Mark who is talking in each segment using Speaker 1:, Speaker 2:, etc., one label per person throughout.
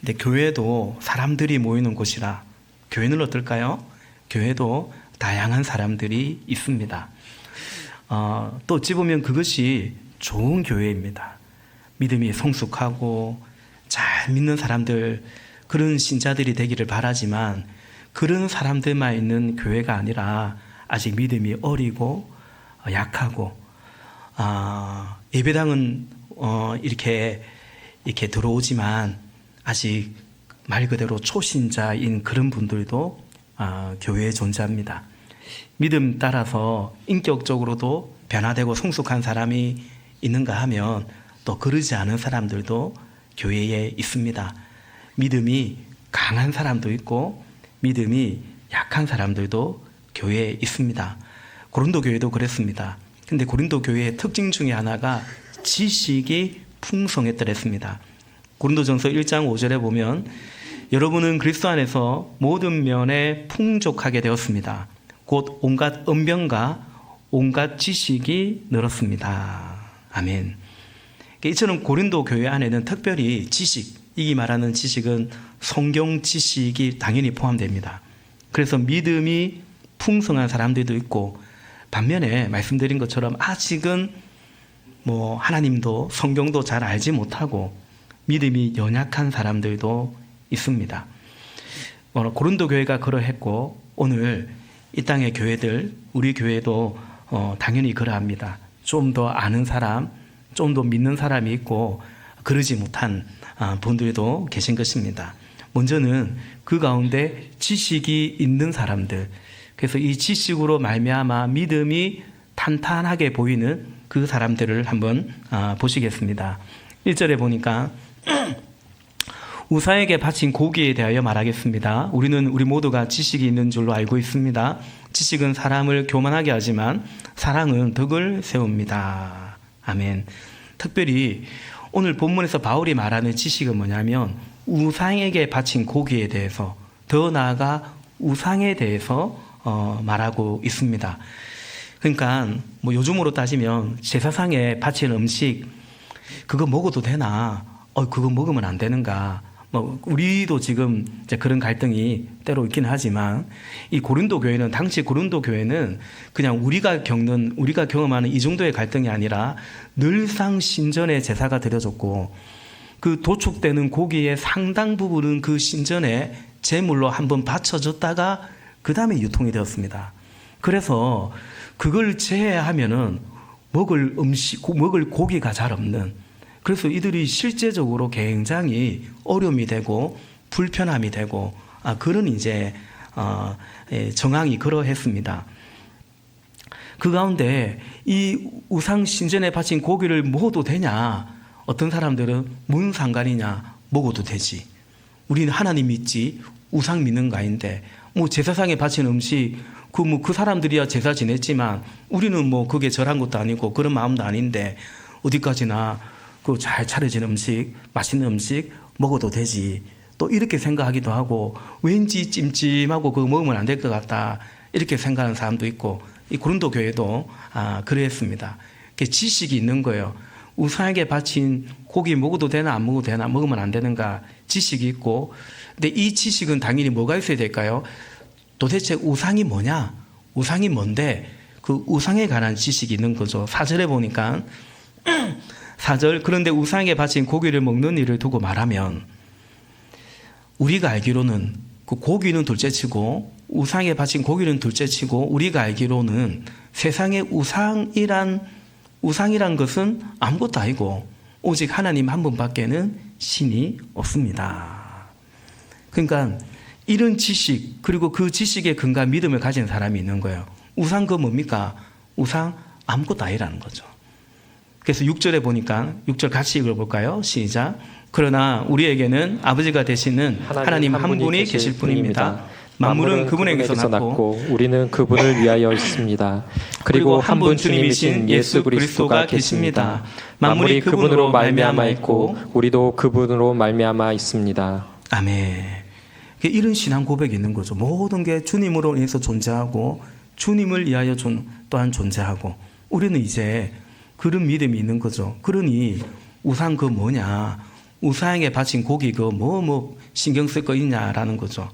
Speaker 1: 근데 교회도 사람들이 모이는 곳이라 교회는 어떨까요? 교회도 다양한 사람들이 있습니다. 또 어찌 보면 그것이 좋은 교회입니다. 믿음이 성숙하고 잘 믿는 사람들, 그런 신자들이 되기를 바라지만 그런 사람들만 있는 교회가 아니라 아직 믿음이 어리고 약하고 예배당은 이렇게 들어오지만 아직 말 그대로 초신자인 그런 분들도 교회에 존재합니다. 믿음 따라서 인격적으로도 변화되고 성숙한 사람이 있는가 하면 또 그러지 않은 사람들도 교회에 있습니다. 믿음이 강한 사람도 있고 믿음이 약한 사람들도 교회에 있습니다. 고린도 교회도 그랬습니다. 근데 고린도 교회의 특징 중에 하나가 지식이 풍성했더랬습니다. 고린도전서 1장 5절에 보면 여러분은 그리스도 안에서 모든 면에 풍족하게 되었습니다. 곧 온갖 언변과 온갖 지식이 늘었습니다. 아멘. 이처럼 고린도 교회 안에는 특별히 지식, 이 말하는 지식은 성경 지식이 당연히 포함됩니다. 그래서 믿음이 풍성한 사람들도 있고 반면에 말씀드린 것처럼 아직은 하나님도 성경도 잘 알지 못하고 믿음이 연약한 사람들도 있습니다. 고린도 교회가 그러했고 오늘 이 땅의 교회들, 우리 교회도 당연히 그러합니다. 좀 더 아는 사람, 좀 더 믿는 사람이 있고 그러지 못한 분들도 계신 것입니다. 먼저는 그 가운데 지식이 있는 사람들, 그래서 이 지식으로 말미암아 믿음이 탄탄하게 보이는 그 사람들을 한번 보시겠습니다. 1절에 보니까 우사에게 바친 고기에 대하여 말하겠습니다. 우리 모두가 지식이 있는 줄로 알고 있습니다. 지식은 사람을 교만하게 하지만 사랑은 덕을 세웁니다. 아멘. 특별히 오늘 본문에서 바울이 말하는 지식은 뭐냐면 우상에게 바친 고기에 대해서, 더 나아가 우상에 대해서 말하고 있습니다. 그러니까 요즘으로 따지면 제사상에 바친 음식 그거 먹어도 되나? 그거 먹으면 안 되는가? 우리도 지금 이제 그런 갈등이 때로 있긴 하지만 이 고린도 교회는, 당시 고린도 교회는 그냥 우리가 경험하는 이 정도의 갈등이 아니라 늘상 신전에 제사가 드려졌고 그 도축되는 고기의 상당 부분은 그 신전에 제물로 한번 바쳐졌다가 그 다음에 유통이 되었습니다. 그래서 그걸 제외하면은 먹을 고기가 잘 없는, 그래서 이들이 실제적으로 굉장히 어려움이 되고 불편함이 되고 그런 이제 정황이 그러했습니다. 그 가운데 이 우상 신전에 바친 고기를 먹어도 되냐? 어떤 사람들은 뭔 상관이냐? 먹어도 되지. 우리는 하나님 믿지 우상 믿는 가인데 제사상에 바친 음식 그 사람들이야 제사 지냈지만 우리는 그게 절한 것도 아니고 그런 마음도 아닌데 어디까지나 그 잘 차려진 음식, 맛있는 음식 먹어도 되지. 또 이렇게 생각하기도 하고 왠지 찜찜하고 그거 먹으면 안 될 것 같다 이렇게 생각하는 사람도 있고, 이 고린도 교회도 그랬습니다. 지식이 있는 거예요. 우상에게 바친 고기 먹어도 되나 안 먹어도 되나, 먹으면 안 되는가, 지식이 있고. 근데 이 지식은 당연히 뭐가 있어야 될까요? 도대체 우상이 뭐냐? 우상이 뭔데? 그 우상에 관한 지식이 있는 거죠. 4절에 보니까 4절, 그런데 우상에 바친 고기를 먹는 일을 두고 말하면, 우리가 알기로는 그 고기는 둘째치고 우상에 바친 고기는 둘째치고 우리가 알기로는 세상에 우상이란 것은 아무것도 아니고 오직 하나님 한 분밖에는 신이 없습니다. 그러니까 이런 지식, 그리고 그 지식에 근거한 믿음을 가진 사람이 있는 거예요. 우상 그 뭡니까? 우상 아무것도 아니라는 거죠. 그래서 6절에 보니까 6절 같이 읽어볼까요? 시작. 그러나 우리에게는 아버지가 되시는 하나님 한 분이 계실 뿐입니다. 만물은 그분에게서 났고
Speaker 2: 우리는 그분을 위하여 있습니다. 그리고 한 분 주님이신 예수 그리스도가 계십니다. 만물이 그분으로 말미암아 있고 우리도 그분으로 말미암아 있습니다.
Speaker 1: 아멘. 이런 신앙 고백이 있는 거죠. 모든 게 주님으로 인해서 존재하고 주님을 위하여 또한 존재하고, 우리는 이제 그런 믿음이 있는 거죠. 그러니 우상 그 뭐냐? 우상에게 바친 고기 뭐 신경 쓸 거 있냐라는 거죠.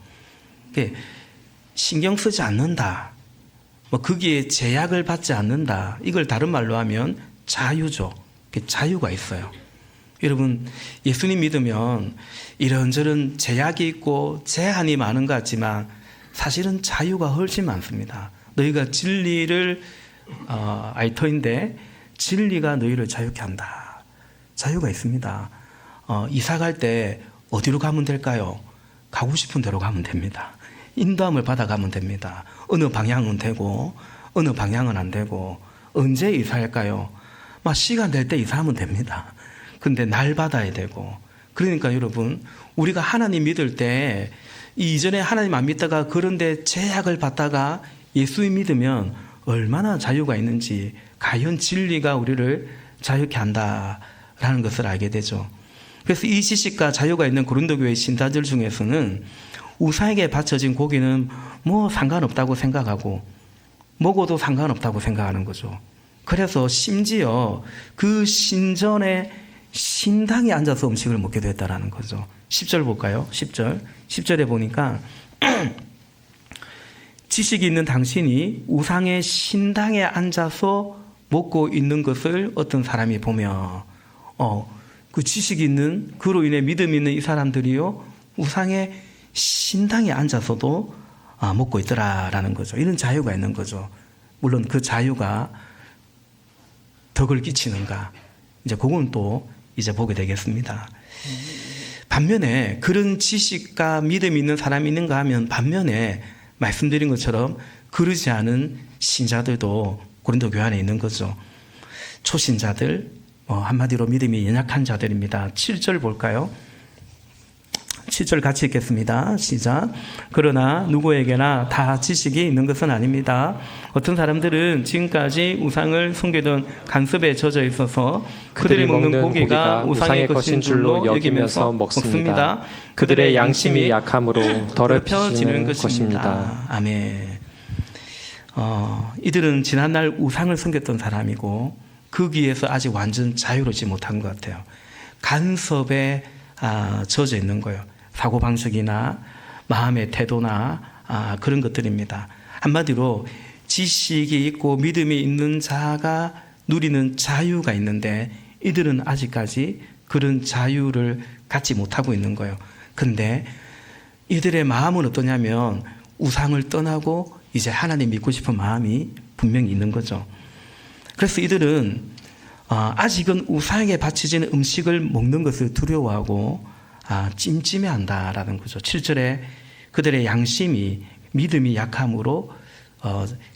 Speaker 1: 신경 쓰지 않는다. 뭐 거기에 제약을 받지 않는다. 이걸 다른 말로 하면 자유죠. 자유가 있어요. 여러분, 예수님 믿으면 이런저런 제약이 있고 제한이 많은 것 같지만 사실은 자유가 훨씬 많습니다. 너희가 진리를 알 터인데 진리가 너희를 자유케 한다. 자유가 있습니다. 이사 갈 때 어디로 가면 될까요? 가고 싶은 데로 가면 됩니다. 인도함을 받아가면 됩니다. 어느 방향은 되고 어느 방향은 안 되고 언제 이사할까요? 막 시간 될 때 이사하면 됩니다. 근데 날 받아야 되고 그러니까 여러분 우리가 하나님 믿을 때 이전에 하나님 안 믿다가 그런데 제약을 받다가 예수 믿으면 얼마나 자유가 있는지 과연 진리가 우리를 자유케 한다라는 것을 알게 되죠. 그래서 이 지식과 자유가 있는 고린도 교회 신자들 중에서는 우상에게 바쳐진 고기는 뭐 상관없다고 생각하고 먹어도 상관없다고 생각하는 거죠. 그래서 심지어 그 신전에 신당에 앉아서 음식을 먹게 됐다라는 거죠. 10절 볼까요? 10절에 보니까 지식이 있는 당신이 우상의 신당에 앉아서 먹고 있는 것을 어떤 사람이 보며 그 지식이 있는 그로 인해 믿음이 있는 이 사람들이요 우상의 신당에 앉아서도 먹고 있더라라는 거죠. 이런 자유가 있는 거죠. 물론 그 자유가 덕을 끼치는가 이제 그건 또 이제 보게 되겠습니다. 반면에 그런 지식과 믿음이 있는 사람이 있는가 하면 반면에 말씀드린 것처럼 그러지 않은 신자들도 고린도 교회 안에 있는 거죠. 초신자들 한마디로 믿음이 연약한 자들입니다. 7절 볼까요? 7절 같이 읽겠습니다. 시작. 그러나 누구에게나 다 지식이 있는 것은 아닙니다. 어떤 사람들은 지금까지 우상을 섬기던 간섭에 젖어 있어서 그들이 먹는 고기가 우상의 것인 줄로 여기면서 먹습니다. 그들의 양심이 약함으로 더럽혀지는 것입니다. 아멘. 이들은 지난날 우상을 섬겼던 사람이고 거기에서 아직 완전 자유롭지 못한 것 같아요. 간섭에 젖어 있는 거예요. 사고방식이나 마음의 태도나 그런 것들입니다. 한마디로 지식이 있고 믿음이 있는 자가 누리는 자유가 있는데 이들은 아직까지 그런 자유를 갖지 못하고 있는 거예요. 근데 이들의 마음은 어떠냐면 우상을 떠나고 이제 하나님 믿고 싶은 마음이 분명히 있는 거죠. 그래서 이들은 아직은 우상에게 바쳐진 음식을 먹는 것을 두려워하고 찜찜해한다라는 거죠. 7절에 그들의 양심이 믿음이 약함으로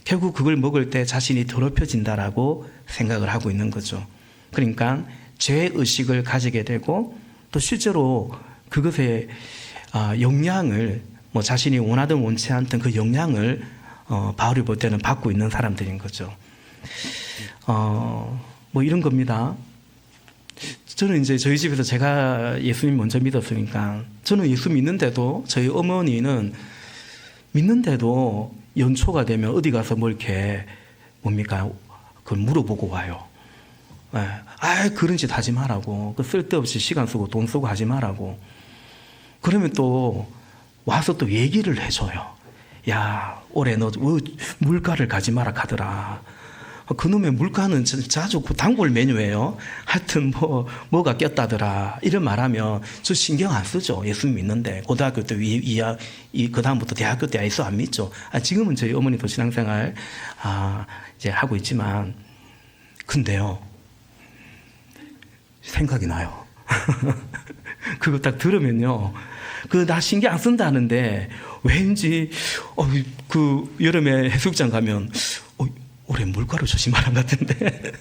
Speaker 1: 결국 그걸 먹을 때 자신이 더럽혀진다라고 생각을 하고 있는 거죠. 그러니까 죄의식을 가지게 되고 또 실제로 그것의 영향을 자신이 원하든 원치 않든 그 영향을 바울이 볼 때는 받고 있는 사람들인 거죠. 이런 겁니다. 저는 이제 저희 집에서 제가 예수님 먼저 믿었으니까 저는 예수 믿는데도 저희 어머니는 믿는데도 연초가 되면 어디 가서 뭐 이렇게 그걸 물어보고 와요. 그런 짓 하지 말라고. 그 쓸데없이 시간 쓰고 돈 쓰고 하지 말라고. 그러면 또 와서 또 얘기를 해줘요. 야, 올해 너 물가를 가지 마라 하더라. 그놈의 물가는 자주 단골 메뉴예요. 하여튼 뭐가 꼈다더라. 이런 말하면 저 신경 안 쓰죠. 예수 믿는데 고등학교 때 그 다음부터 대학교 때 있어 안 믿죠. 지금은 저희 어머니도 신앙생활 이제 하고 있지만 근데요 생각이 나요. 그거 딱 들으면요. 나 신경 안 쓴다는데 왠지 그 여름에 해수욕장 가면 올해 물가로 조심하란 같은데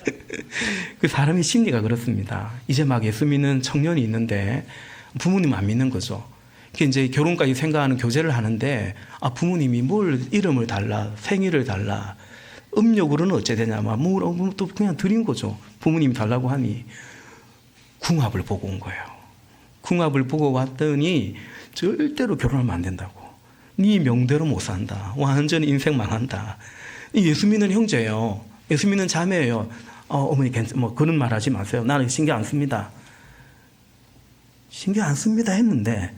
Speaker 1: 그 사람의 심리가 그렇습니다. 이제 막 예수 믿는 청년이 있는데 부모님 안 믿는 거죠. 이제 결혼까지 생각하는 교제를 하는데 부모님이 뭘 이름을 달라 생일을 달라 음력으로는 어째 되냐 또 그냥 드린 거죠. 부모님이 달라고 하니 궁합을 보고 온 거예요. 궁합을 보고 왔더니 절대로 결혼하면 안 된다고. 네 명대로 못 산다. 완전히 인생 망한다. 예수 믿는 형제예요. 예수 믿는 자매예요. 어머니 그런 말 하지 마세요. 나는 신경 안 씁니다. 신경 안 씁니다 했는데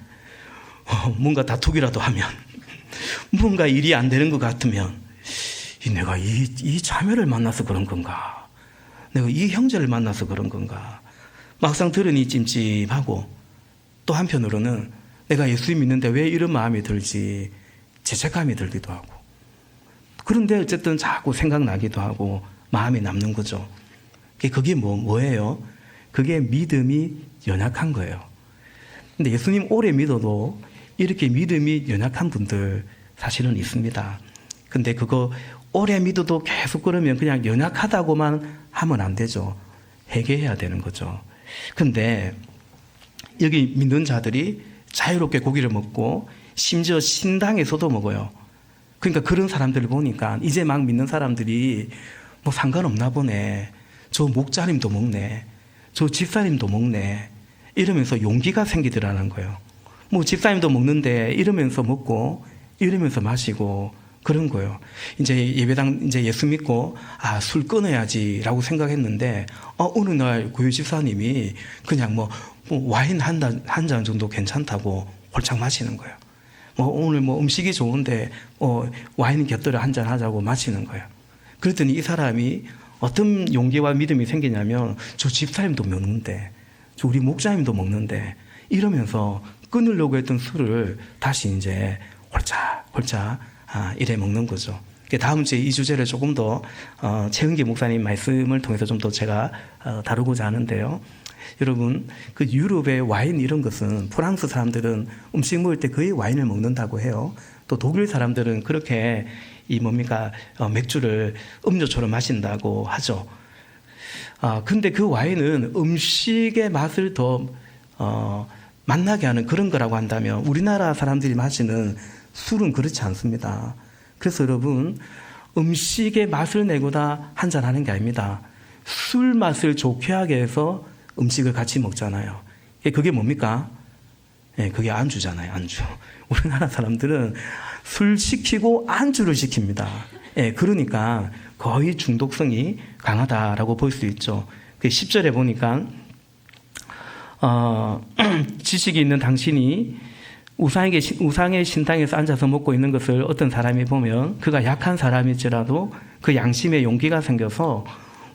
Speaker 1: 뭔가 다투기라도 하면 뭔가 일이 안 되는 것 같으면 내가 이 자매를 만나서 그런 건가? 내가 이 형제를 만나서 그런 건가? 막상 들으니 찜찜하고 또 한편으로는 내가 예수 믿는데 왜 이런 마음이 들지? 죄책감이 들기도 하고 그런데 어쨌든 자꾸 생각나기도 하고 마음이 남는 거죠. 그게 뭐예요? 그게 믿음이 연약한 거예요. 근데 예수님 오래 믿어도 이렇게 믿음이 연약한 분들 사실은 있습니다. 근데 그거 오래 믿어도 계속 그러면 그냥 연약하다고만 하면 안 되죠. 회개해야 되는 거죠. 근데 여기 믿는 자들이 자유롭게 고기를 먹고 심지어 신당에서도 먹어요. 그러니까 그런 사람들을 보니까 이제 막 믿는 사람들이 뭐 상관없나 보네. 저 목자님도 먹네. 저 집사님도 먹네. 이러면서 용기가 생기더라는 거예요. 뭐 집사님도 먹는데 이러면서 먹고 이러면서 마시고 그런 거예요. 이제 예배당 이제 예수 믿고 술 끊어야지라고 생각했는데 어느 날 고유 집사님이 그냥 뭐 와인 한 잔 정도 괜찮다고 홀짝 마시는 거예요. 오늘 음식이 좋은데 와인 곁들여 한 잔 하자고 마시는 거예요. 그랬더니 이 사람이 어떤 용기와 믿음이 생기냐면 저 집사님도 먹는데 저 우리 목사님도 먹는데 이러면서 끊으려고 했던 술을 다시 이제 홀짝 이래 먹는 거죠. 다음 주에 이 주제를 조금 더 최은기 목사님 말씀을 통해서 좀 더 제가 다루고자 하는데요. 여러분 그 유럽의 와인 이런 것은 프랑스 사람들은 음식 먹을 때 거의 와인을 먹는다고 해요. 또 독일 사람들은 그렇게 맥주를 음료처럼 마신다고 하죠. 근데 그 와인은 음식의 맛을 더 만나게 하는 그런 거라고 한다면 우리나라 사람들이 마시는 술은 그렇지 않습니다. 그래서 여러분 음식의 맛을 내고다 한잔 하는 게 아닙니다. 술 맛을 좋게 하기 위해서 음식을 같이 먹잖아요. 그게 뭡니까? 그게 안주잖아요. 안주. 우리나라 사람들은 술 시키고 안주를 시킵니다. 그러니까 거의 중독성이 강하다라고 볼 수 있죠. 10절에 보니까 지식이 있는 당신이 우상의 신당에서 앉아서 먹고 있는 것을 어떤 사람이 보면 그가 약한 사람일지라도 그 양심에 용기가 생겨서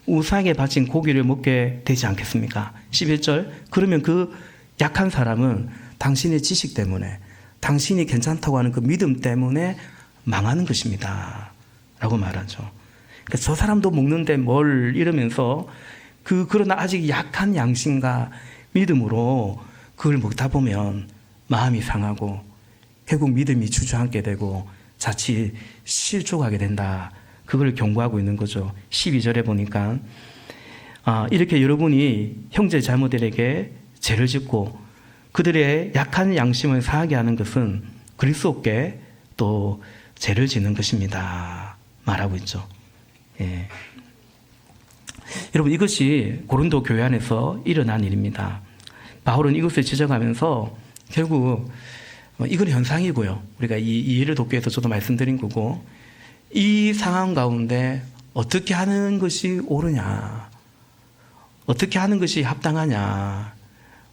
Speaker 1: 우상에 바친 고기를 먹게 되지 않겠습니까? 11절 그러면 그 약한 사람은 당신의 지식 때문에 당신이 괜찮다고 하는 그 믿음 때문에 망하는 것입니다 라고 말하죠. 그러니까 저 사람도 먹는데 뭘 이러면서 그러나 아직 약한 양심과 믿음으로 그걸 먹다 보면 마음이 상하고 결국 믿음이 주저앉게 되고 자칫 실족하게 된다. 그걸 경고하고 있는 거죠. 12절에 보니까 이렇게 여러분이 형제 자매들에게 죄를 짓고 그들의 약한 양심을 상하게 하는 것은 그리스도께 또 죄를 짓는 것입니다. 말하고 있죠. 여러분 이것이 고린도 교회 안에서 일어난 일입니다. 바울은 이것을 지적하면서 결국 이건 현상이고요. 우리가 이 이해를 돕기 위해서 저도 말씀드린 거고 이 상황 가운데 어떻게 하는 것이 옳으냐 어떻게 하는 것이 합당하냐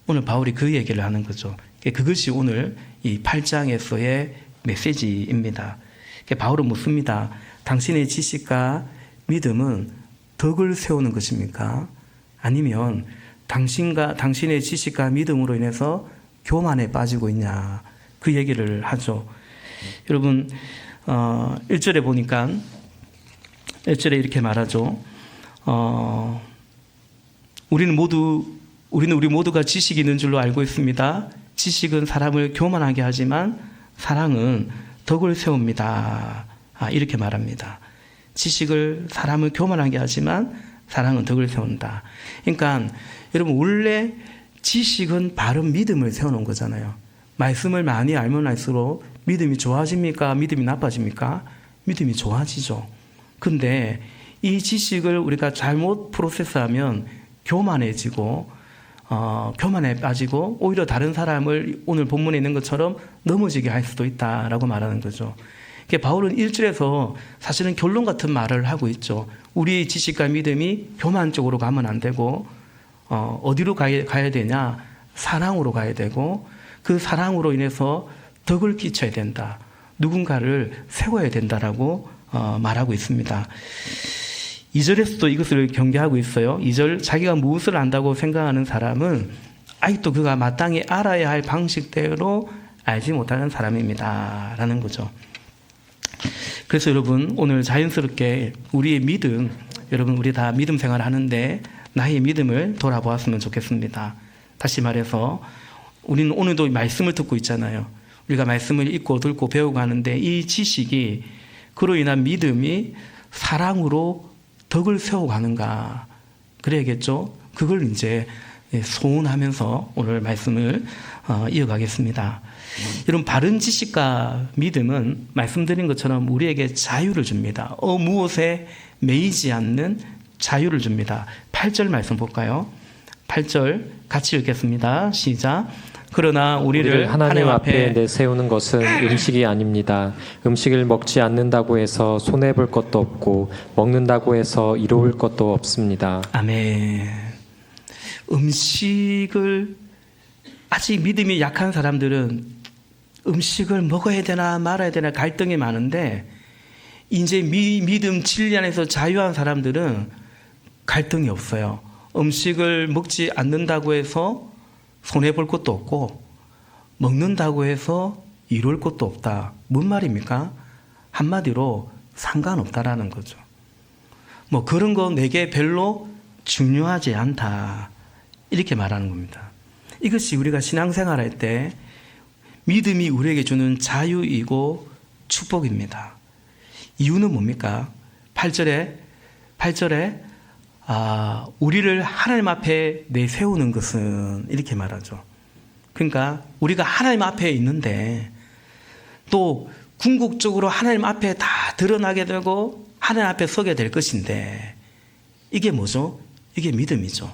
Speaker 1: 오늘 바울이 그 얘기를 하는 거죠. 그것이 오늘 이 8장에서의 메시지입니다. 바울은 묻습니다. 당신의 지식과 믿음은 덕을 세우는 것입니까? 아니면 당신의 지식과 믿음으로 인해서 교만에 빠지고 있냐 그 얘기를 하죠. 여러분 1절에 보니까 1절에 이렇게 말하죠. 우리 모두가 지식이 있는 줄로 알고 있습니다. 지식은 사람을 교만하게 하지만 사랑은 덕을 세웁니다. 이렇게 말합니다. 지식을 사람을 교만하게 하지만 사랑은 덕을 세운다. 그러니까 여러분 원래 지식은 바른 믿음을 세우는 거잖아요. 말씀을 많이 알면 알수록 믿음이 좋아집니까? 믿음이 나빠집니까? 믿음이 좋아지죠. 근데 이 지식을 우리가 잘못 프로세스하면 교만해지고 교만에 빠지고 오히려 다른 사람을 오늘 본문에 있는 것처럼 넘어지게 할 수도 있다라고 말하는 거죠. 바울은 1절에서 사실은 결론 같은 말을 하고 있죠. 우리의 지식과 믿음이 교만 쪽으로 가면 안 되고 어디로 가야 되냐? 사랑으로 가야 되고 그 사랑으로 인해서 덕을 끼쳐야 된다. 누군가를 세워야 된다라고 말하고 있습니다. 2절에서도 이것을 경계하고 있어요. 2절 자기가 무엇을 안다고 생각하는 사람은 아직도 그가 마땅히 알아야 할 방식대로 알지 못하는 사람입니다. 라는 거죠. 그래서 여러분 오늘 자연스럽게 우리의 믿음, 여러분 우리 다 믿음 생활을 하는데 나의 믿음을 돌아보았으면 좋겠습니다. 다시 말해서 우리는 오늘도 말씀을 듣고 있잖아요. 우리가 말씀을 읽고 듣고 배우고 하는데 이 지식이 그로 인한 믿음이 사랑으로 덕을 세워가는가 그래야겠죠. 그걸 이제 소원하면서 오늘 말씀을 이어가겠습니다. 여러분 바른 지식과 믿음은 말씀드린 것처럼 우리에게 자유를 줍니다. 무엇에 매이지 않는 자유를 줍니다. 8절 말씀 볼까요? 8절 같이 읽겠습니다. 시작. 그러나 우리를
Speaker 2: 하나님 앞에 내세우는 것은 음식이 아닙니다. 음식을 먹지 않는다고 해서 손해볼 것도 없고 먹는다고 해서 이로울 것도 없습니다.
Speaker 1: 아멘. 음식을 아직 믿음이 약한 사람들은 음식을 먹어야 되나 말아야 되나 갈등이 많은데 이제 믿음 진리 안에서 자유한 사람들은 갈등이 없어요. 음식을 먹지 않는다고 해서 손해볼 것도 없고 먹는다고 해서 이룰 것도 없다. 뭔 말입니까? 한마디로 상관없다라는 거죠. 뭐 그런 거 내게 별로 중요하지 않다. 이렇게 말하는 겁니다. 이것이 우리가 신앙생활할 때 믿음이 우리에게 주는 자유이고 축복입니다. 이유는 뭡니까? 8절에 우리를 하나님 앞에 내세우는 것은 이렇게 말하죠. 그러니까 우리가 하나님 앞에 있는데 또 궁극적으로 하나님 앞에 다 드러나게 되고 하나님 앞에 서게 될 것인데 이게 뭐죠? 이게 믿음이죠.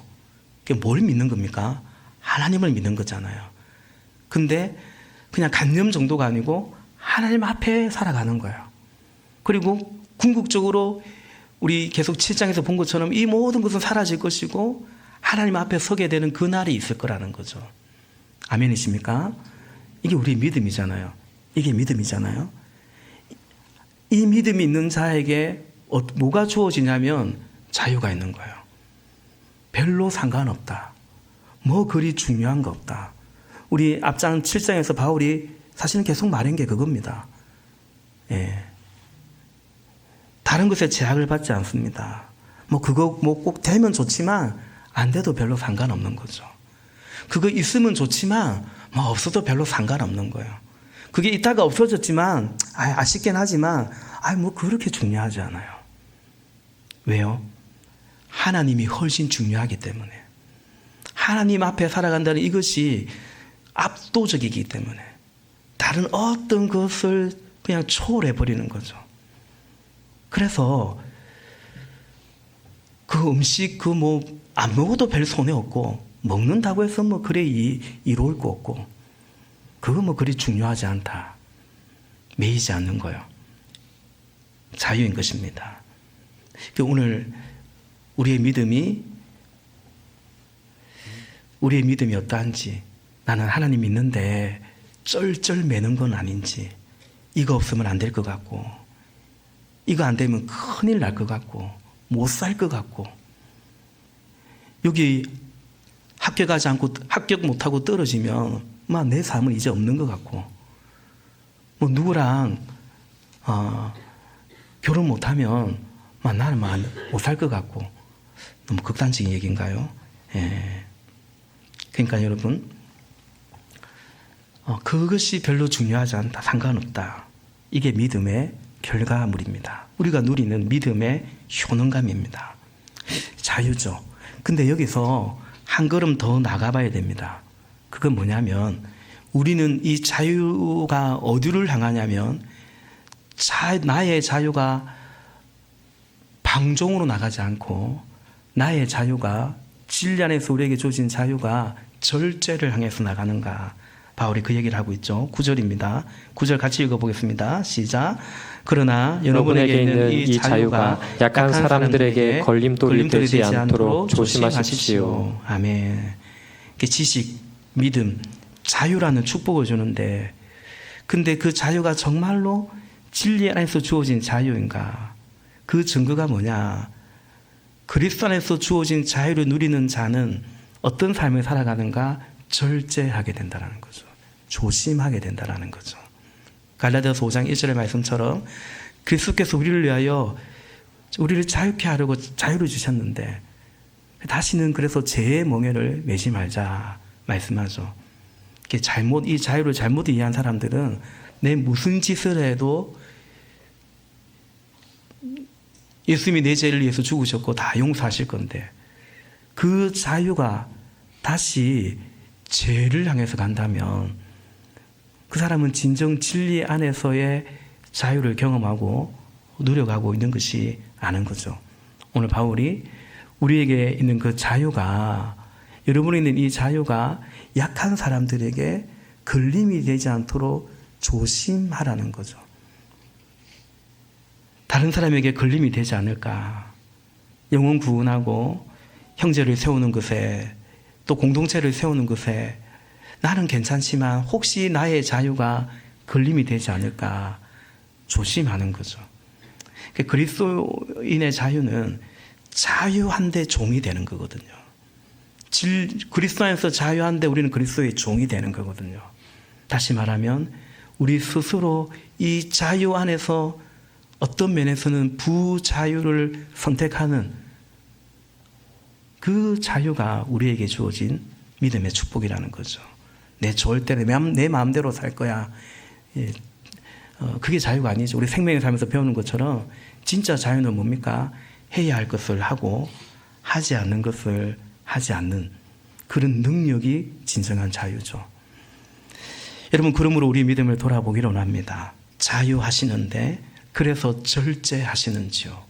Speaker 1: 이게 뭘 믿는 겁니까? 하나님을 믿는 거잖아요. 근데 그냥 관념 정도가 아니고 하나님 앞에 살아가는 거예요. 그리고 궁극적으로 우리 계속 7장에서 본 것처럼 이 모든 것은 사라질 것이고 하나님 앞에 서게 되는 그 날이 있을 거라는 거죠. 아멘이십니까? 이게 우리 믿음이잖아요. 이게 믿음이잖아요. 이 믿음이 있는 자에게 뭐가 주어지냐면 자유가 있는 거예요. 별로 상관없다. 뭐 그리 중요한 거 없다. 우리 앞장 7장에서 바울이 사실은 계속 말한 게 그겁니다. 예. 다른 것에 제약을 받지 않습니다. 그거 꼭 되면 좋지만 안 돼도 별로 상관없는 거죠. 그거 있으면 좋지만 없어도 별로 상관없는 거예요. 그게 있다가 없어졌지만 아쉽긴 하지만 그렇게 중요하지 않아요. 왜요? 하나님이 훨씬 중요하기 때문에. 하나님 앞에 살아간다는 이것이 압도적이기 때문에 다른 어떤 것을 그냥 초월해버리는 거죠. 그래서 그 음식 안 먹어도 별 손해 없고 먹는다고 해서 그래 이로울 거 없고 그거 그리 중요하지 않다. 매이지 않는 거예요. 자유인 것입니다. 오늘 우리의 믿음이 어떠한지 나는 하나님 믿는데 쩔쩔 매는 건 아닌지 이거 없으면 안 될 것 같고 이거 안 되면 큰일 날 것 같고 못 살 것 같고 여기 합격 못하고 떨어지면 내 삶은 이제 없는 것 같고 누구랑 결혼 못하면 나는 못 살 것 같고 너무 극단적인 얘기인가요? 예. 그러니까 여러분 그것이 별로 중요하지 않다. 상관없다. 이게 믿음의 결과물입니다. 우리가 누리는 믿음의 효능감입니다. 자유죠. 근데 여기서 한 걸음 더 나가봐야 됩니다. 그건 뭐냐면 우리는 이 자유가 어디를 향하냐면 나의 자유가 방종으로 나가지 않고 나의 자유가 진리 안에서 우리에게 주어진 자유가 절제를 향해서 나가는가. 바울이 그 얘기를 하고 있죠. 9절입니다. 9절 같이 읽어보겠습니다. 시작. 그러나 여러분에게 있는 이 자유가 약한 사람들에게 걸림돌이 되지 않도록 조심하십시오. 아멘. 지식, 믿음, 자유라는 축복을 주는데, 근데 그 자유가 정말로 진리 안에서 주어진 자유인가? 그 증거가 뭐냐? 그리스도 안에서 주어진 자유를 누리는 자는 어떤 삶을 살아가는가? 절제하게 된다는 거죠. 조심하게 된다는 거죠. 갈라디아서 5장 1절의 말씀처럼 그리스도께서 우리를 위하여 우리를 자유케 하려고 자유를 주셨는데 다시는 그래서 죄의 멍에를 매지 말자 말씀하죠. 이 자유를 잘못 이해한 사람들은 내 무슨 짓을 해도 예수님이 내 죄를 위해서 죽으셨고 다 용서하실 건데 그 자유가 다시 죄를 향해서 간다면 그 사람은 진정 진리 안에서의 자유를 경험하고 누려가고 있는 것이 아닌 거죠. 오늘 바울이 우리에게 있는 그 자유가, 여러분이 있는 이 자유가 약한 사람들에게 걸림이 되지 않도록 조심하라는 거죠. 다른 사람에게 걸림이 되지 않을까. 영혼 구원하고 형제를 세우는 것에, 또 공동체를 세우는 것에 나는 괜찮지만 혹시 나의 자유가 걸림이 되지 않을까 조심하는 거죠. 그리스도인의 자유는 자유한데 종이 되는 거거든요. 그리스도 안에서 자유한데 우리는 그리스도의 종이 되는 거거든요. 다시 말하면 우리 스스로 이 자유 안에서 어떤 면에서는 부자유를 선택하는 그 자유가 우리에게 주어진 믿음의 축복이라는 거죠. 내 좋을 때 내 마음대로 살 거야. 그게 자유가 아니죠. 우리 생명의 삶에서 배우는 것처럼 진짜 자유는 뭡니까? 해야 할 것을 하고 하지 않는 것을 하지 않는 그런 능력이 진정한 자유죠. 여러분, 그러므로 우리 믿음을 돌아보기를 원합니다. 자유하시는데 그래서 절제하시는지요?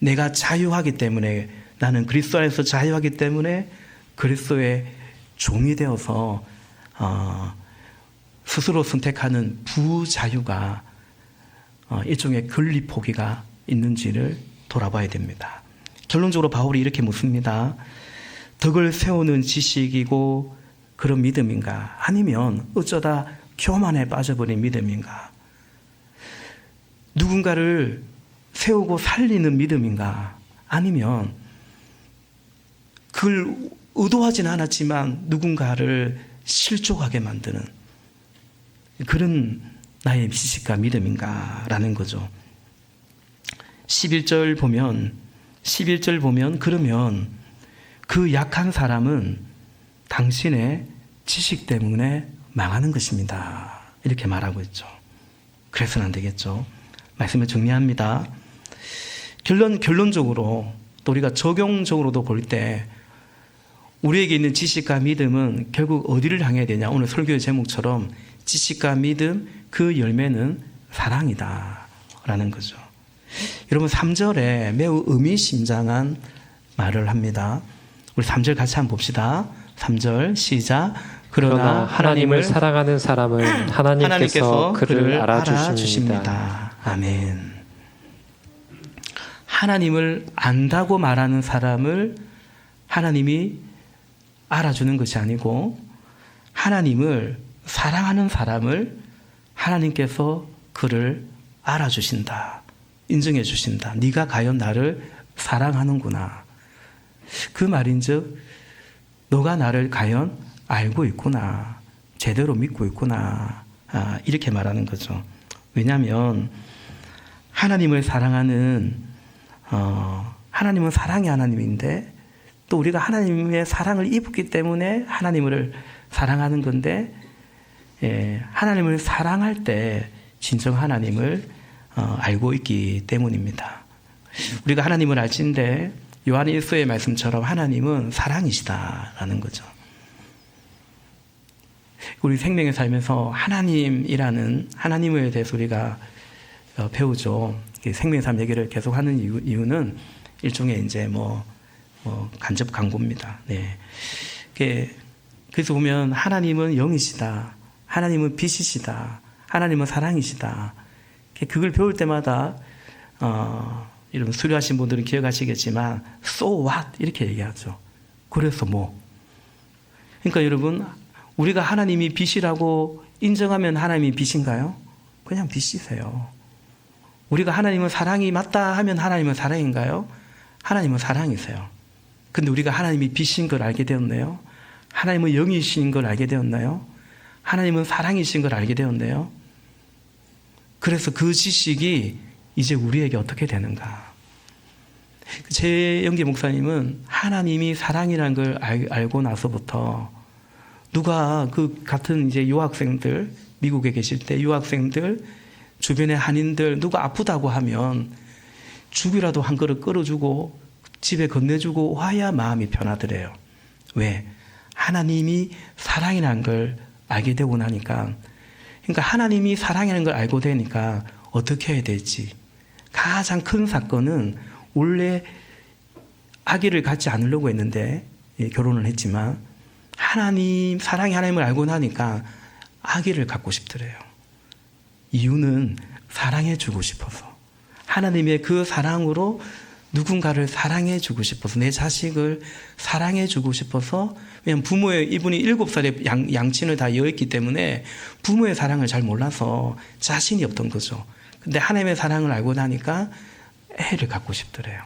Speaker 1: 내가 자유하기 때문에, 나는 그리스도 안에서 자유하기 때문에 그리스도의 종이 되어서 스스로 선택하는 부자유가 일종의 권리 포기가 있는지를 돌아봐야 됩니다. 결론적으로 바울이 이렇게 묻습니다. 덕을 세우는 지식이고 그런 믿음인가? 아니면 어쩌다 교만에 빠져버린 믿음인가? 누군가를 세우고 살리는 믿음인가? 아니면 그걸 의도하진 않았지만 누군가를 실족하게 만드는 그런 나의 지식과 믿음인가라는 거죠. 11절 보면 그러면 그 약한 사람은 당신의 지식 때문에 망하는 것입니다. 이렇게 말하고 있죠. 그래서는 안 되겠죠. 말씀을 정리합니다. 결론적으로 또 우리가 적용적으로도 볼 때 우리에게 있는 지식과 믿음은 결국 어디를 향해야 되냐? 오늘 설교의 제목처럼 지식과 믿음 그 열매는 사랑이다 라는 거죠. 여러분 3절에 매우 의미심장한 말을 합니다. 우리 3절 같이 한번 봅시다. 3절 시작.
Speaker 2: 그러나 하나님을 사랑하는 사람은 하나님께서 그를 알아주십니다.
Speaker 1: 아멘. 하나님을 안다고 말하는 사람을 하나님이 알아주는 것이 아니고 하나님을 사랑하는 사람을 하나님께서 그를 알아주신다. 인정해 주신다. 네가 과연 나를 사랑하는구나. 그 말인즉 너가 나를 과연 알고 있구나. 제대로 믿고 있구나. 이렇게 말하는 거죠. 왜냐하면 하나님을 사랑하는 하나님은 사랑의 하나님인데 또 우리가 하나님의 사랑을 입었기 때문에 하나님을 사랑하는 건데 하나님을 사랑할 때 진정 하나님을 알고 있기 때문입니다. 우리가 하나님을 알지인데 요한 1서의 말씀처럼 하나님은 사랑이시다라는 거죠. 우리 생명의 삶에서 하나님에 대해서 우리가 배우죠. 생명의 삶 얘기를 계속 하는 이유는 일종의 이제 간접 광고입니다. 네. 그래서 보면 하나님은 영이시다. 하나님은 빛이시다. 하나님은 사랑이시다. 그걸 배울 때마다 이런 수료하신 분들은 기억하시겠지만 so what 이렇게 얘기하죠. 그래서 뭐? 그러니까 여러분 우리가 하나님이 빛이라고 인정하면 하나님이 빛인가요? 그냥 빛이세요. 우리가 하나님은 사랑이 맞다 하면 하나님은 사랑인가요? 하나님은 사랑이세요. 근데 우리가 하나님이 빛인 걸 알게 되었나요? 하나님은 영이신 걸 알게 되었나요? 하나님은 사랑이신 걸 알게 되었나요? 그래서 그 지식이 이제 우리에게 어떻게 되는가? 최영기 목사님은 하나님이 사랑이라는 걸 알고 나서부터 누가 그 같은 이제 유학생들, 미국에 계실 때 유학생들, 주변의 한인들 누가 아프다고 하면 죽이라도 한 그릇 끓여주고 집에 건네주고 와야 마음이 편하더래요. 왜? 하나님이 사랑이라는 걸 알게 되고 나니까, 그러니까 하나님이 사랑이라는 걸 알고 되니까 어떻게 해야 될지. 가장 큰 사건은 원래 아기를 갖지 않으려고 했는데 결혼을 했지만 사랑의 하나님을 알고 나니까 아기를 갖고 싶더래요. 이유는 사랑해주고 싶어서, 하나님의 그 사랑으로 누군가를 사랑해주고 싶어서, 내 자식을 사랑해주고 싶어서. 왜냐하면 이분이 7살에 양친을 다 여했기 때문에 부모의 사랑을 잘 몰라서 자신이 없던 거죠. 근데 하나님의 사랑을 알고 나니까 애를 갖고 싶더래요.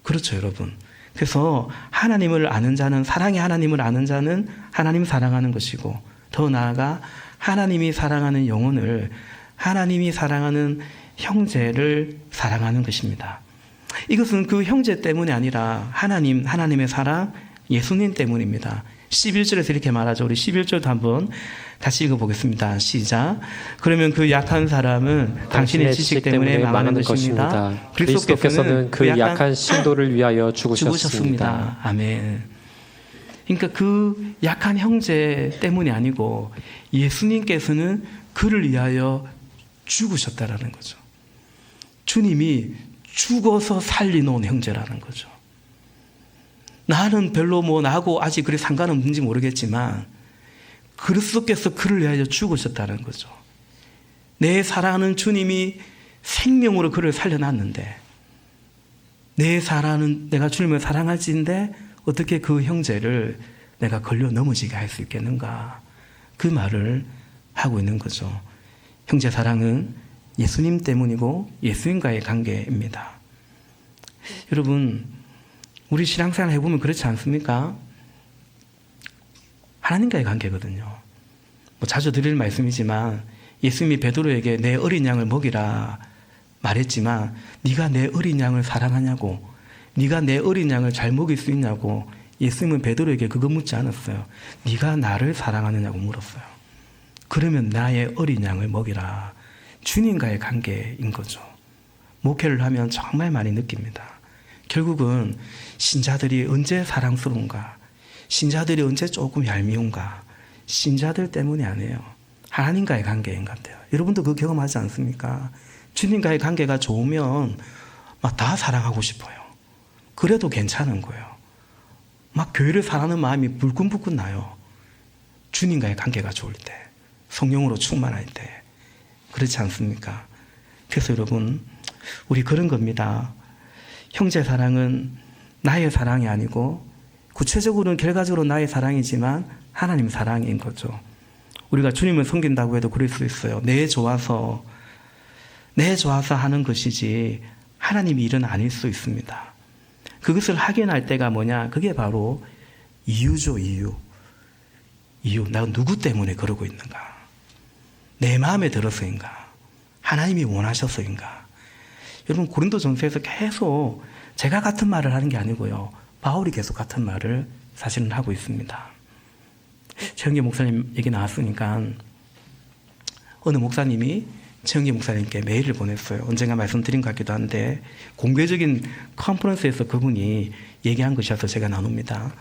Speaker 1: 그렇죠, 여러분. 그래서 하나님을 아는 자는, 사랑의 하나님을 아는 자는 하나님 사랑하는 것이고, 더 나아가 하나님이 사랑하는 영혼을, 하나님이 사랑하는 형제를 사랑하는 것입니다. 이것은 그 형제 때문이 아니라 하나님의 사랑, 예수님 때문입니다. 11절에서 이렇게 말하죠. 우리 11절도 한번 다시 읽어보겠습니다. 시작. 그러면 그 약한 사람은 당신의 지식 때문에 망하는 것입니다.
Speaker 2: 그리스도께서는 그 약한 신도를 위하여 죽으셨습니다.
Speaker 1: 아멘. 그러니까 그 약한 형제 때문이 아니고 예수님께서는 그를 위하여 죽으셨다라는 거죠. 주님이 죽어서 살리놓은 형제라는 거죠. 나는 별로 나하고 아직 그리 상관없는지 모르겠지만 그리스도께서 그를 위하여 죽으셨다는 거죠. 내 사랑하는 주님이 생명으로 그를 살려놨는데, 내가 주님을 사랑할지인데 어떻게 그 형제를 내가 걸려 넘어지게 할 수 있겠는가? 그 말을 하고 있는 거죠. 형제 사랑은 예수님 때문이고 예수님과의 관계입니다. 여러분, 우리 신앙생활 해보면 그렇지 않습니까? 하나님과의 관계거든요. 자주 드릴 말씀이지만 예수님이 베드로에게 내 어린 양을 먹이라 말했지만, 네가 내 어린 양을 사랑하냐고, 네가 내 어린 양을 잘 먹일 수 있냐고 예수님은 베드로에게 그거 묻지 않았어요. 네가 나를 사랑하느냐고 물었어요. 그러면 나의 어린 양을 먹이라. 주님과의 관계인 거죠. 목회를 하면 정말 많이 느낍니다. 결국은 신자들이 언제 사랑스러운가, 신자들이 언제 조금 얄미운가, 신자들 때문이 아니에요. 하나님과의 관계인 것 같아요. 여러분도 그 경험하지 않습니까? 주님과의 관계가 좋으면 막 다 사랑하고 싶어요. 그래도 괜찮은 거예요. 막 교회를 사랑하는 마음이 불끈불끈 나요. 주님과의 관계가 좋을 때, 성령으로 충만할 때. 그렇지 않습니까? 그래서 여러분, 우리 그런 겁니다. 형제 사랑은 나의 사랑이 아니고, 구체적으로는 결과적으로 나의 사랑이지만 하나님 사랑인 거죠. 우리가 주님을 섬긴다고 해도 그럴 수 있어요. 내 좋아서 하는 것이지 하나님이 일은 아닐 수 있습니다. 그것을 확인할 때가 뭐냐? 그게 바로 이유죠, 이유. 내가 누구 때문에 그러고 있는가? 내 마음에 들어서인가? 하나님이 원하셔서인가? 여러분, 고린도전서에서 계속 제가 같은 말을 하는 게 아니고요, 바울이 계속 같은 말을 사실은 하고 있습니다. 최영기 목사님 얘기 나왔으니까, 어느 목사님이 최영기 목사님께 메일을 보냈어요. 언젠가 말씀드린 것 같기도 한데, 공개적인 컨퍼런스에서 그분이 얘기한 것이어서 제가 나눕니다.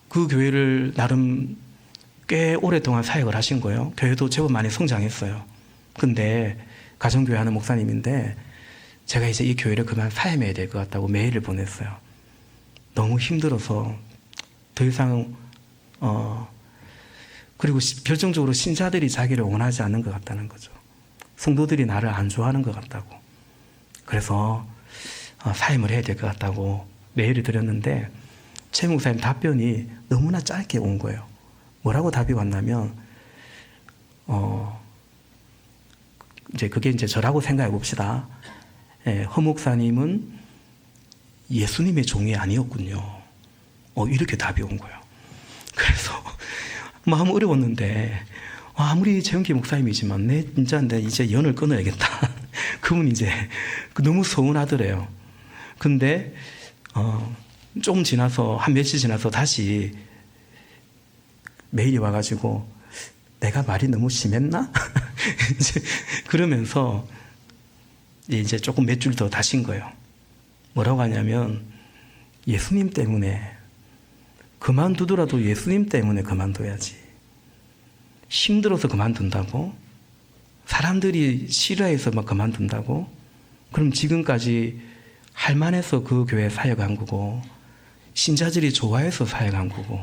Speaker 1: 그 교회를 나름 꽤 오랫동안 사역을 하신 거예요. 교회도 제법 많이 성장했어요. 근데 가정교회 하는 목사님인데, 제가 이제 이 교회를 그만 사임해야 될 것 같다고 메일을 보냈어요. 너무 힘들어서 더 이상 그리고 결정적으로 신자들이 자기를 원하지 않는 것 같다는 거죠. 성도들이 나를 안 좋아하는 것 같다고. 그래서 사임을 해야 될 것 같다고 메일을 드렸는데, 최 목사님 답변이 너무나 짧게 온 거예요. 뭐라고 답이 왔냐면, 이제 그게 이제 저라고 생각해 봅시다. 허 목사님은 예수님의 종이 아니었군요. 이렇게 답이 온 거예요. 그래서 마음 어려웠는데, 아무리 최영기 목사님이지만 내 이제 연을 끊어야겠다. 그분 이제 너무 서운하더래요. 근데 조금 지나서 한 며칠 지나서 다시 메일이 와가지고 내가 말이 너무 심했나? 이제 그러면서 이제 조금 몇 줄 더 다신 거예요. 뭐라고 하냐면 예수님 때문에 그만두더라도 예수님 때문에 그만둬야지. 힘들어서 그만둔다고? 사람들이 싫어해서 막 그만둔다고? 그럼 지금까지 할만해서 그 교회 사역한 거고 신자들이 좋아해서 사역한 거고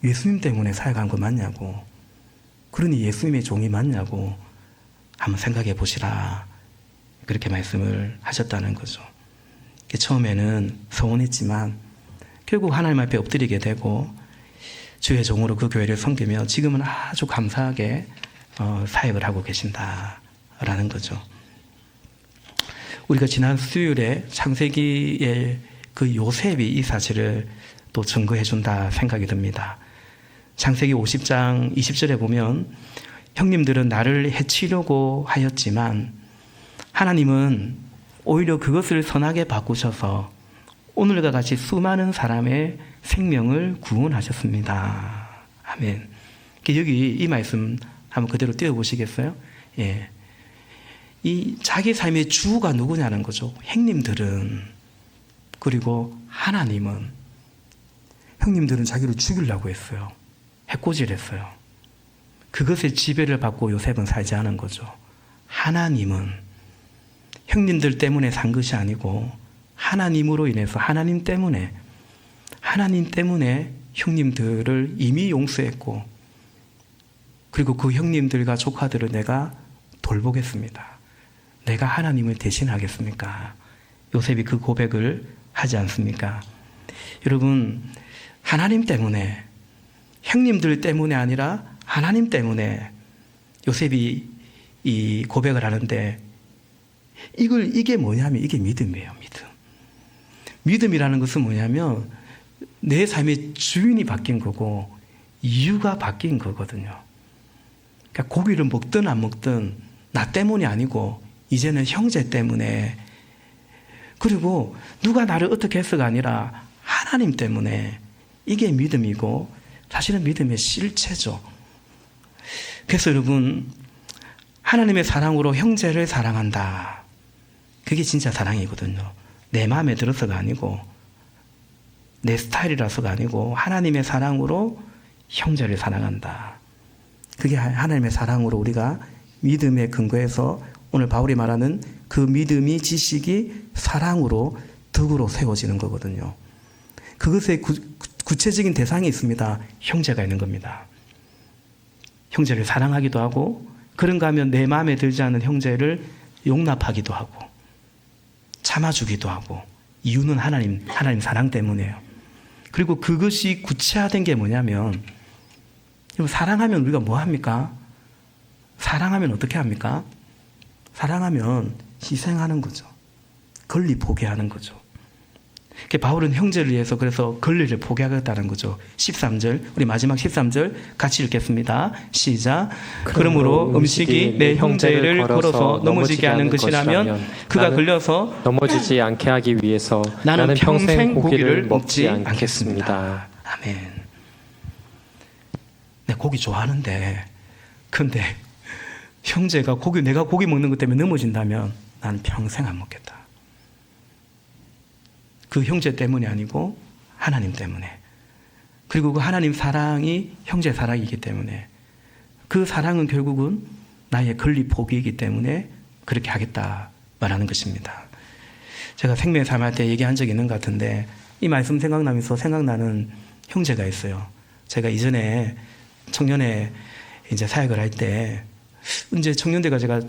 Speaker 1: 예수님 때문에 사역한 거 맞냐고. 그러니 예수님의 종이 맞냐고 한번 생각해 보시라. 그렇게 말씀을 하셨다는 거죠. 처음에는 서운했지만 결국 하나님 앞에 엎드리게 되고 주의 종으로 그 교회를 섬기며 지금은 아주 감사하게 사역을 하고 계신다라는 거죠. 우리가 지난 수요일에 창세기의 그 요셉이 이 사실을 또 증거해 준다 생각이 듭니다. 창세기 50장 20절에 보면 형님들은 나를 해치려고 하였지만 하나님은 오히려 그것을 선하게 바꾸셔서 오늘과 같이 수많은 사람의 생명을 구원하셨습니다. 아멘. 여기 이 말씀 한번 그대로 띄워보시겠어요? 예. 이 자기 삶의 주가 누구냐는 거죠. 형님들은. 그리고 하나님은. 형님들은 자기를 죽이려고 했어요. 해코지했어요. 그것의 지배를 받고 요셉은 살지 않은 거죠. 하나님은 형님들 때문에 산 것이 아니고 하나님으로 인해서 하나님 때문에 형님들을 이미 용서했고 그리고 그 형님들과 조카들을 내가 돌보겠습니다. 내가 하나님을 대신하겠습니까? 요셉이 그 고백을 하지 않습니까? 여러분, 하나님 때문에 형님들 때문에 아니라 하나님 때문에 요셉이 이 고백을 하는데 이게 뭐냐면 이게 믿음이에요. 믿음이라는 것은 뭐냐면 내 삶의 주인이 바뀐 거고 이유가 바뀐 거거든요. 그러니까 고기를 먹든 안 먹든 나 때문이 아니고 이제는 형제 때문에 그리고 누가 나를 어떻게 해서가 아니라 하나님 때문에 이게 믿음이고 사실은 믿음의 실체죠. 그래서 여러분 하나님의 사랑으로 형제를 사랑한다. 그게 진짜 사랑이거든요. 내 마음에 들어서가 아니고 내 스타일이라서가 아니고 하나님의 사랑으로 형제를 사랑한다. 그게 하나님의 사랑으로 우리가 믿음의 근거에서 오늘 바울이 말하는 그 믿음이 지식이 사랑으로 덕으로 세워지는 거거든요. 그것의 구체적인 대상이 있습니다. 형제가 있는 겁니다. 형제를 사랑하기도 하고 그런가 하면 내 마음에 들지 않는 형제를 용납하기도 하고 참아주기도 하고 이유는 하나님 사랑 때문이에요. 그리고 그것이 구체화된 게 뭐냐면 사랑하면 우리가 뭐 합니까? 사랑하면 어떻게 합니까? 사랑하면 희생하는 거죠. 권리 포기하는 거죠. 바울은 형제를 위해서 그래서 권리를 포기하겠다는 거죠. 13절 우리 마지막 13절 같이 읽겠습니다. 시작. 그러므로 음식이 내 형제를 걸어서 넘어지게 하는 것이라면 그가 걸려서
Speaker 2: 넘어지지 않게 하기 위해서 나는 평생 고기를 먹지 않겠습니다.
Speaker 1: 아멘. 내 고기 좋아하는데 근데 형제가 내가 고기 먹는 것 때문에 넘어진다면 나는 평생 안 먹겠다. 그 형제 때문이 아니고 하나님 때문에. 그리고 그 하나님 사랑이 형제 사랑이기 때문에 그 사랑은 결국은 나의 권리 포기이기 때문에 그렇게 하겠다 말하는 것입니다. 제가 생명의 삶 할 때 얘기한 적이 있는 것 같은데 이 말씀 생각나면서 생각나는 형제가 있어요. 제가 이전에 청년회 이제 사역을 할 때 이제 청년대가 제가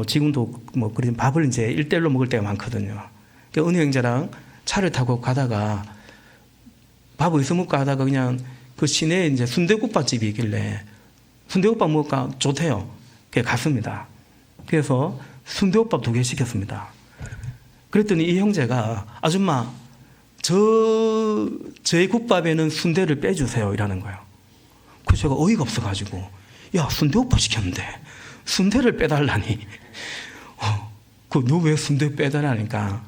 Speaker 1: 지금도 그런 밥을 이제 1대1로 먹을 때가 많거든요. 그러니까 은혜 형제랑 차를 타고 가다가 밥 어디서 먹을까 하다가 그냥 그 시내에 이제 순대국밥집이 있길래 순대국밥 먹을까 좋대요. 그래서 갔습니다. 그래서 순대국밥 2개 시켰습니다. 그랬더니 이 형제가 아줌마 저의 국밥에는 순대를 빼주세요 이라는 거예요. 그래서 제가 어이가 없어가지고 야 순대국밥 시켰는데 순대를 빼달라니 너 왜 순대 빼달라니까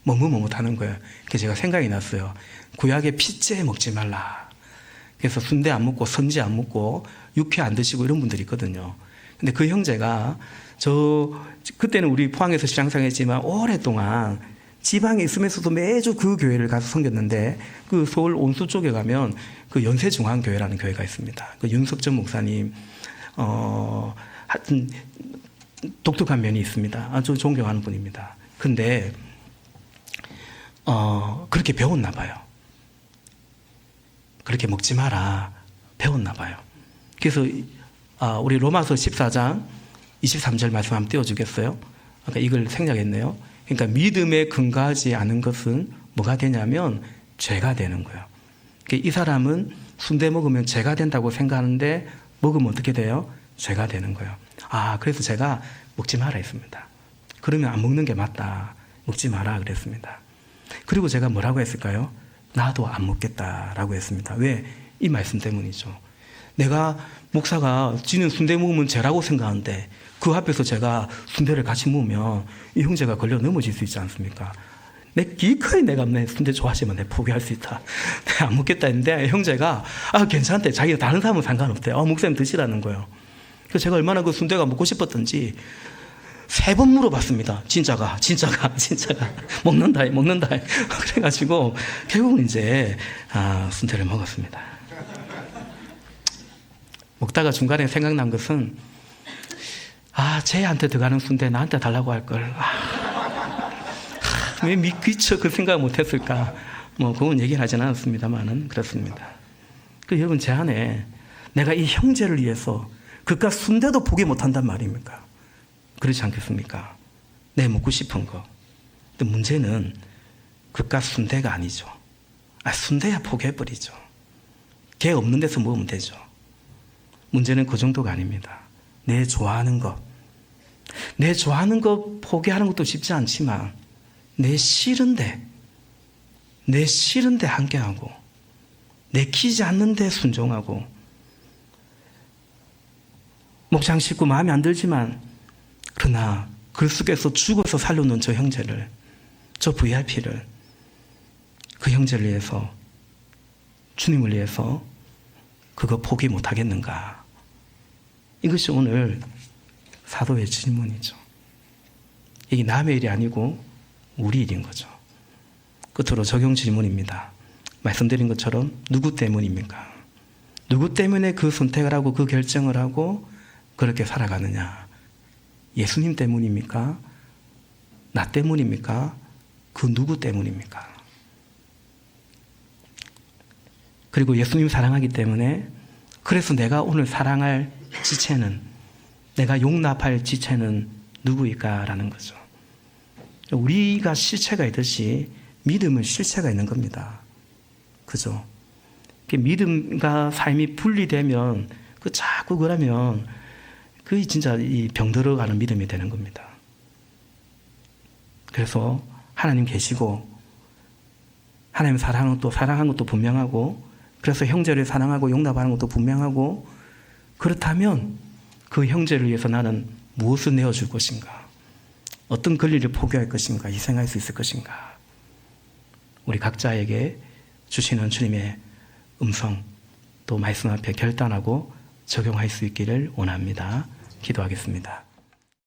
Speaker 1: 머뭇머뭇하는 거예요. 그래서 제가 생각이 났어요. 구약에 피째 먹지 말라. 그래서 순대 안 먹고 선지 안 먹고 육회 안 드시고 이런 분들이 있거든요. 근데 그 형제가 그때는 우리 포항에서 신앙생활했지만 오랫동안 지방에 있으면서도 매주 그 교회를 가서 섬겼는데 그 서울 온수 쪽에 가면 그 연세중앙교회라는 교회가 있습니다. 그 윤석전 목사님 하여튼 독특한 면이 있습니다. 아주 존경하는 분입니다. 근데 그렇게 배웠나 봐요. 그렇게 먹지 마라 배웠나 봐요. 그래서 우리 로마서 14장 23절 말씀 한번 띄워주겠어요? 아까 이걸 생략했네요. 그러니까 믿음에 근거하지 않은 것은 뭐가 되냐면 죄가 되는 거예요. 이 사람은 순대 먹으면 죄가 된다고 생각하는데 먹으면 어떻게 돼요? 죄가 되는 거예요. 그래서 제가 먹지 마라 했습니다. 그러면 안 먹는 게 맞다. 먹지 마라 그랬습니다. 그리고 제가 뭐라고 했을까요? 나도 안 먹겠다라고 했습니다. 왜? 이 말씀 때문이죠. 내가 목사가 지는 순대 먹으면 죄라고 생각하는데 그 앞에서 제가 순대를 같이 먹으면 이 형제가 걸려 넘어질 수 있지 않습니까? 기꺼이 내가 순대 좋아하지만 내가 포기할 수 있다. 내가 안 먹겠다 했는데 형제가 괜찮대. 자기가 다른 사람은 상관없대. 목사님 드시라는 거예요. 그래서 제가 얼마나 그 순대가 먹고 싶었던지 3번 물어봤습니다. 진짜가 먹는다. 그래가지고 결국은 이제 순대를 먹었습니다. 먹다가 중간에 생각난 것은 쟤한테 들어가는 순대 나한테 달라고 할 걸. 왜 미쳐 그 생각을 못했을까? 그건 얘기를 하진 않았습니다만은 그렇습니다. 여러분 제 안에 내가 이 형제를 위해서 그깟 순대도 포기 못한단 말입니까? 그렇지 않겠습니까? 내 먹고 싶은 거. 근데 문제는 그깟 순대가 아니죠. 순대야 포기해버리죠. 개 없는 데서 먹으면 되죠. 문제는 그 정도가 아닙니다. 내 좋아하는 것 포기하는 것도 쉽지 않지만 내 싫은데 함께하고 내키지 않는데 순종하고 목장 식구 마음에 안 들지만 그러나 그 속에서 죽어서 살려놓은 저 형제를, 저 VIP를, 그 형제를 위해서, 주님을 위해서 그거 포기 못하겠는가? 이것이 오늘 사도의 질문이죠. 이게 남의 일이 아니고 우리 일인 거죠. 끝으로 적용 질문입니다. 말씀드린 것처럼 누구 때문입니까? 누구 때문에 그 선택을 하고 그 결정을 하고 그렇게 살아가느냐? 예수님 때문입니까? 나 때문입니까? 그 누구 때문입니까? 그리고 예수님 사랑하기 때문에 그래서 내가 오늘 사랑할 지체는, 내가 용납할 지체는 누구일까라는 거죠. 우리가 실체가 있듯이 믿음은 실체가 있는 겁니다. 그죠? 믿음과 삶이 분리되면 자꾸 그러면 그게 진짜 이 병들어가는 믿음이 되는 겁니다. 그래서 하나님 계시고 하나님 사랑하는 것도 분명하고 그래서 형제를 사랑하고 용납하는 것도 분명하고 그렇다면 그 형제를 위해서 나는 무엇을 내어줄 것인가? 어떤 권리를 포기할 것인가? 희생할 수 있을 것인가? 우리 각자에게 주시는 주님의 음성 또 말씀 앞에 결단하고 적용할 수 있기를 원합니다. 기도하겠습니다.